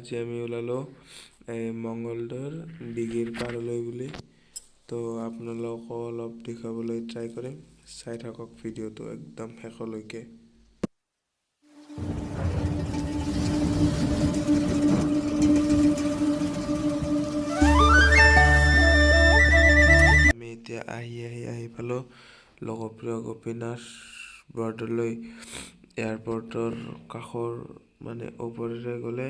আজি আমি ওলালোঁ মঙ্গলদৈৰ ডিগিৰ পাৰলৈ বুলি। তো আপোনালোকক অলপ দেখাবলৈ ট্ৰাই কৰিম, চাই থাকক ভিডিঅ'টো একদম শেষলৈকে। আমি এতিয়া আহি পালোঁ লোকপ্ৰিয় গোপীনাথ বৰদলৈ এয়াৰপৰ্টৰ কাষৰ ওপৰেৰে গ'লে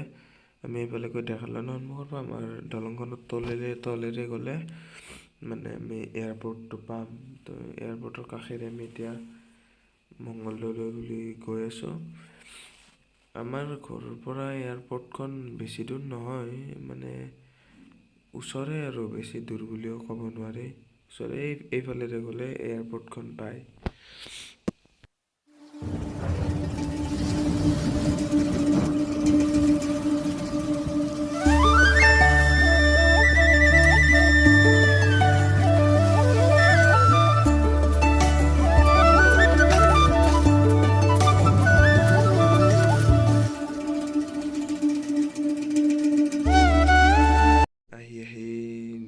আমি এইফালে গৈ দেখালোঁ সন্মুখৰ পৰা আমাৰ দলংখনৰ তলেৰে গ'লে আমি এয়াৰপৰ্টটো পাম। তো এয়াৰপৰ্টৰ কাষেৰে আমি এতিয়া মঙ্গলদৈ বুলি গৈ আছোঁ। আমাৰ ঘৰৰ পৰা এয়াৰপৰ্টখন বেছি দূৰ নহয়, ওচৰে আৰু বেছি দূৰ বুলিও ক'ব নোৱাৰি। ওচৰে এইফালেৰে গ'লে এয়াৰপৰ্টখন পায়।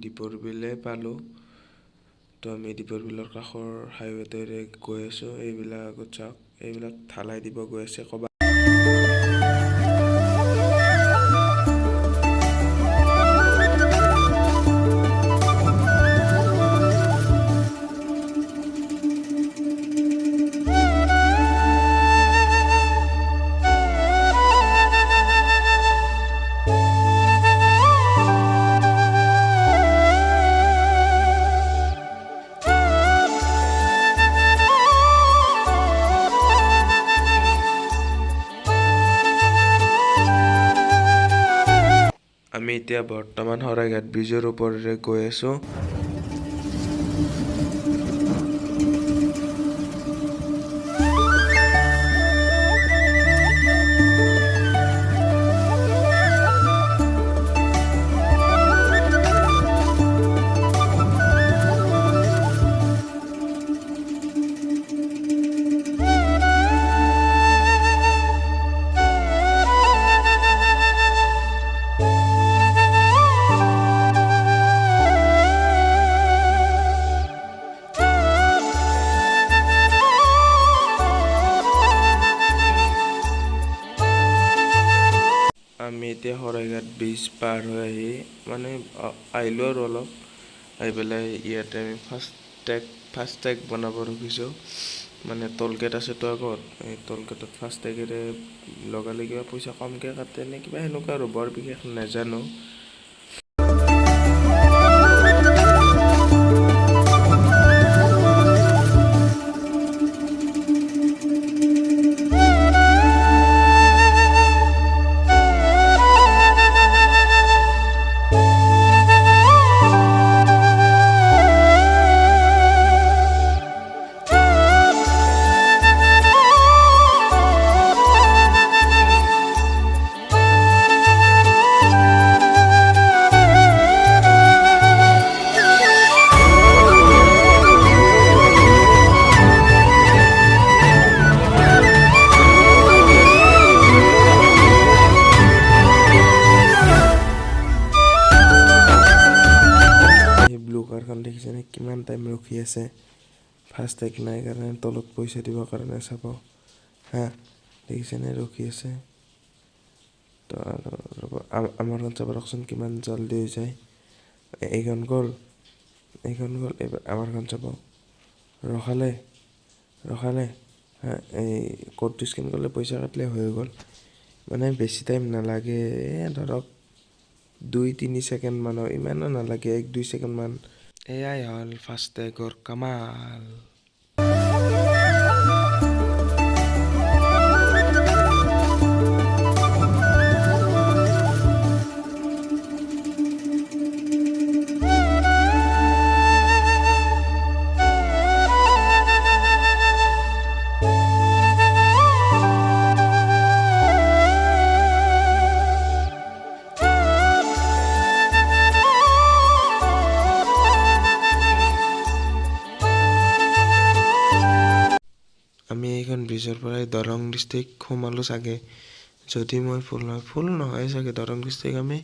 দীপৰ বিলে পালোঁ। তো আমি দীপৰ বিলৰ কাষৰ হাইৱেটোৰে গৈ আছোঁ। এইবিলাক ঢালাই দিব গৈ আছে ক'ৰবাত। আমি এতিয়া বৰ্তমান শৰাইঘাট ব্ৰিজৰ ওপৰেৰে গৈ আছোঁ। আমি এতিয়া শৰাইঘাট ব্ৰিজ পাৰ হৈ আহিলোঁ আৰু অলপ আহি পেলাই ইয়াতে আমি ফাষ্টেগ বনাব ৰখিছোঁ। টলগেট আছেতো আগত, এই টলগেটত ফাষ্টেগেৰে লগালে কিবা পইচা কমকৈ কাটে নে কিবা সেনেকুৱা আৰু বৰ বিশেষ নাজানো। কাৰখন দেখিছেনে কিমান টাইম ৰখি আছে, ফাষ্টেগ নাই কাৰণে তলত পইচা দিবৰ কাৰণে চাব দেখিছেনে ৰখি আছে। তো আমাৰখন চাব ৰকচোন কিমান জল্দি হৈ যায়। এইখন গ'ল এইবাৰ আমাৰখন চাব ৰখালে এই ক'ডটো স্কেন কৰিলে পইচা কাটিলে হৈ গ'ল। বেছি টাইম নালাগে, ধৰক 2-3 ছেকেণ্ড মানৰ, ইমানো নালাগে, 1-2 ছেকেণ্ড মান। এয়াই হ'ল ফাষ্টেগৰ কামাল। আমি এইখন ব্ৰিজৰ পৰাই দৰং ডিষ্ট্ৰিক্ট সোমালোঁ চাগে, যদি মই ফুল নহয় চাগে দৰং ডিষ্ট্ৰিক্ট আমি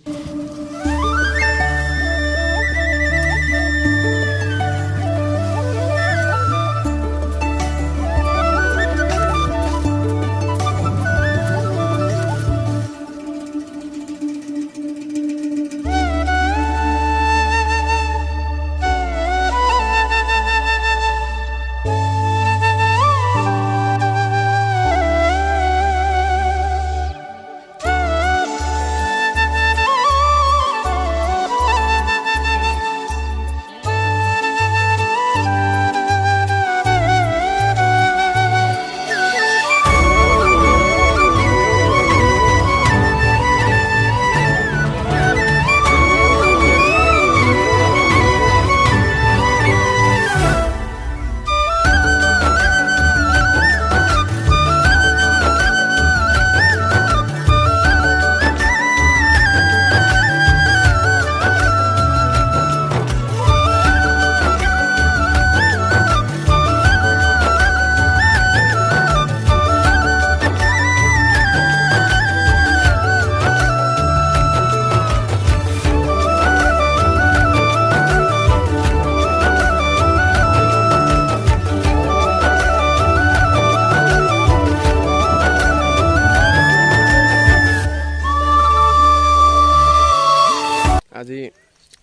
আজি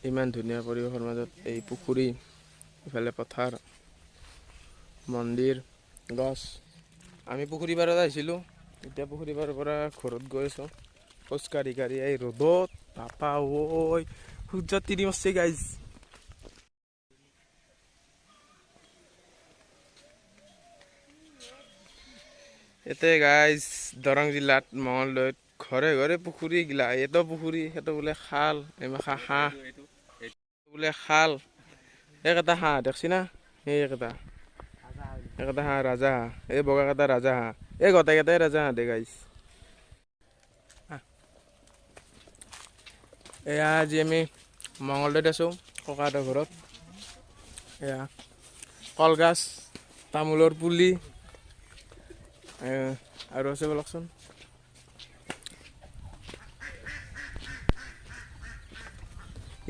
ইমান ধুনীয়া পৰিৱেশৰ মাজত এই পুখুৰী ইফালে পথাৰ মন্দিৰ গছ আমি পুখুৰী পাৰত আহিছিলোঁ এতিয়া পুখুৰী পাৰৰ পৰা ঘৰত গৈ আছোঁ খোজকাঢ়ি এই ৰ'দত বাপা ঐ সূৰ্য তিৰি মাৰছে গাইজ এতে গাইজ দৰং জিলাত মঙলদৈত ঘৰে ঘৰে পুখুৰী গিলা এইটো পুখুৰী সেইটো বোলে খাল এমাখা হাঁহ বোলে খাল একটা হাঁহ দেখছি না একটা হাঁহ ৰাজা হাঁহ এই বগা কেইটা ৰাজা হাঁহ এই গোটেইকেইটাই ৰাজা হাঁহ দে গাইজ এয়া আজি আমি মঙলদৈত আছোঁ ককাহঁতৰ ঘৰত এয়া কলগছ তামোলৰ পুলি আৰু আছে বলকচোন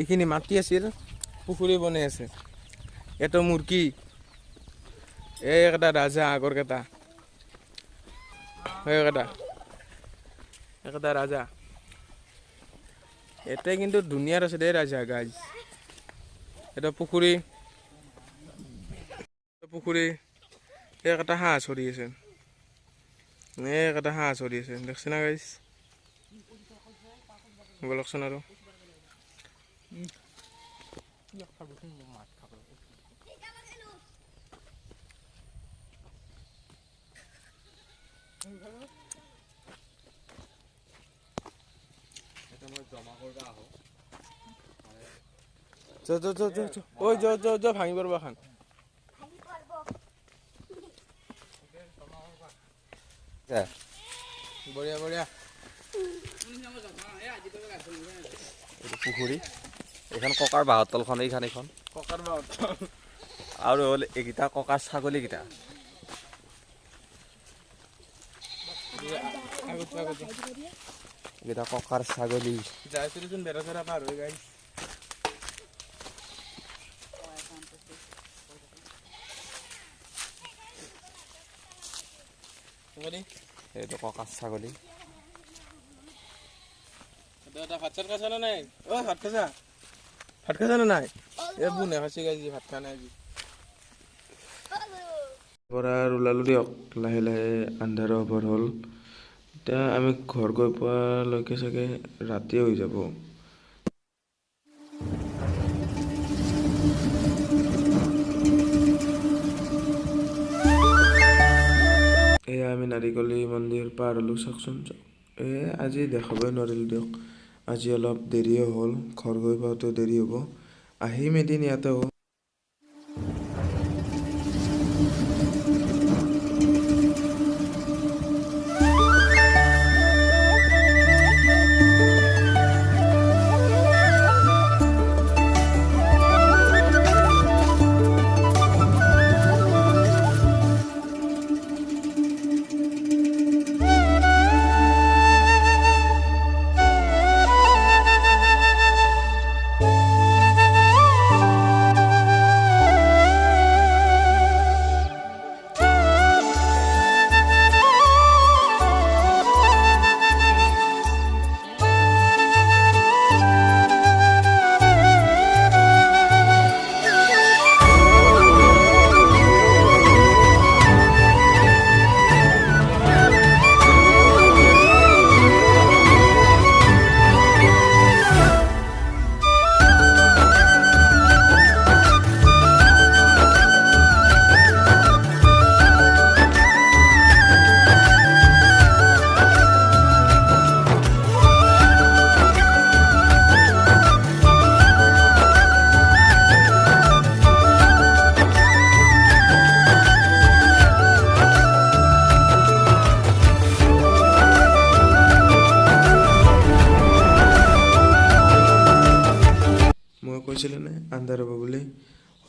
এইখিনি মাটি আছিল পুখুৰী বনাই আছে এইটো মুৰ্গী এই এটা ৰাজা আগৰ কেইটা একটা ৰাজা এতে কিন্তু দুনিয়াৰ আছে দেই ৰাজা গাইজ এটা পুখুৰী একটা হাঁহ চৰি আছে একটা হাঁহ চৰি আছে দেখছি না গাইজ বলকচোন আৰু ভাঙি পাৰবা খান বঢ়িয়া বঢ়িয়া পুখুৰী এইখন ককাৰ বাঁহৰ তলখন এইখন ককাৰ বাঁহৰ আৰু হ'ল এইকেইটা ককাৰ ছাগলীকেইটা এইকেইটা ককাৰ ছাগলী যাইছিলোচোন বেৰা চেৰা পাৰ হৈ গাইছ এইটো ককাৰ ছাগলী ভাত চাত খাইছা নে নাই ভাত খাইছা নে নাই এই বুনে খাইছে গাইজি ভাত খোৱা নাই আজি পৰা ওলালো দিয়ক লাহে লাহে আন্ধাৰ হ'বৰ হ'ল এতিয়া আমি ঘৰ গৈ পোৱালৈকে চাগে ৰাতি হৈ যাব এয়া আমি নাৰিকলি মন্দিৰ পাৰ হ'লো চাওকচোন আজি দেখাবই নোৱাৰিলোঁ দিয়ক আজি অলপ দেৰিয়ে হ'ল ঘৰ গৈ পাওঁতে দেৰি হ'ব আহিম এদিন ইয়াতে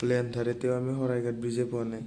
বোলে এন্ধাৰেতেও আমি শৰাইঘাট ব্ৰিজে পোৱা নাই।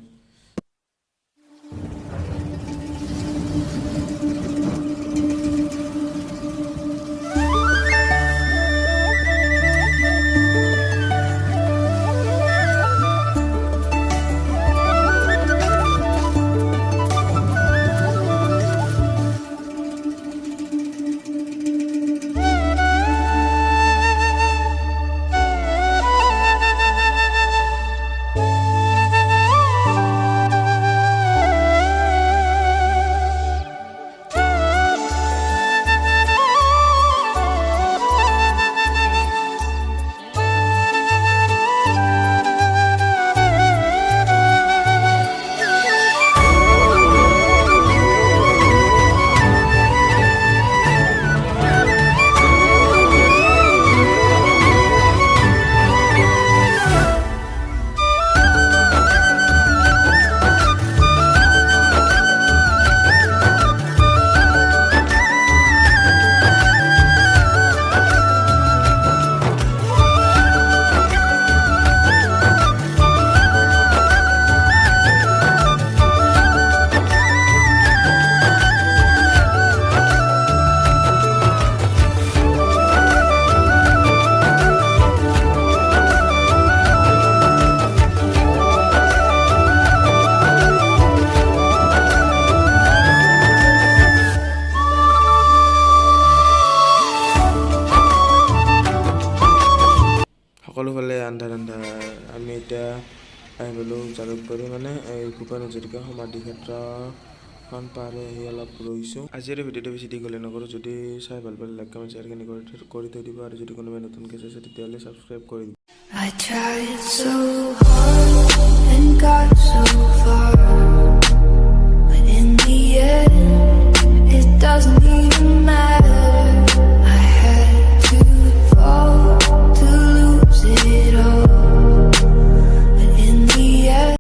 সকলোফালে আন্ধাৰ আন্ধাৰ। আমি এতিয়া আহি পালোঁ জালুকবাৰী, মানে এই ভূপেন হাজৰিকা সমাধি ক্ষেত্ৰখন পাৰ হৈ আহি অলপ ৰৈছোঁ। আজিৰ ভিডিঅ'টো বেছি দীঘলীয়া নকৰোঁ। যদি চাই ভাল পালে লাইক কমেণ্ট শ্বেয়াৰ কৰি থৈ দিব, আৰু যদি কোনোবাই নতুনকৈ চাইছে তেতিয়াহ'লে ছাবস্ক্ৰাইব কৰি দিব।